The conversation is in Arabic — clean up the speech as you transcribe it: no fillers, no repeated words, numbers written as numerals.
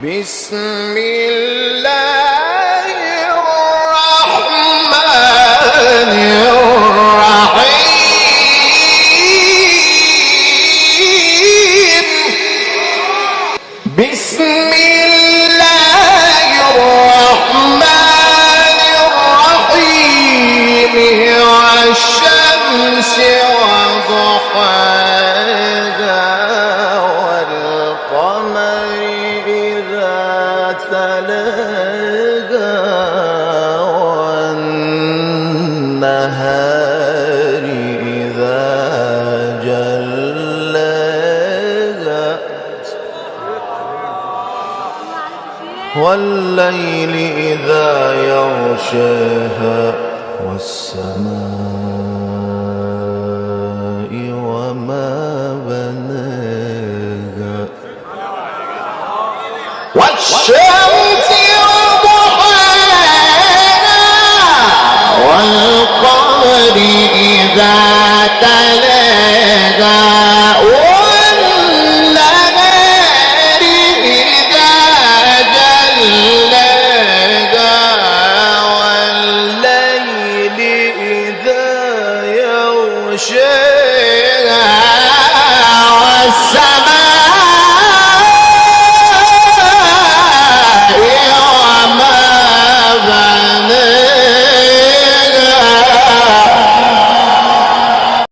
بسم الله الرحمن الرحيم. بسم الله الرحمن الرحيم. والشمس وضحاها والقمر إذا تلاها والنهار إذا جلاها والليل إذا يغشاها والسماء وما بناها والشمس وضحاها والقمر إذا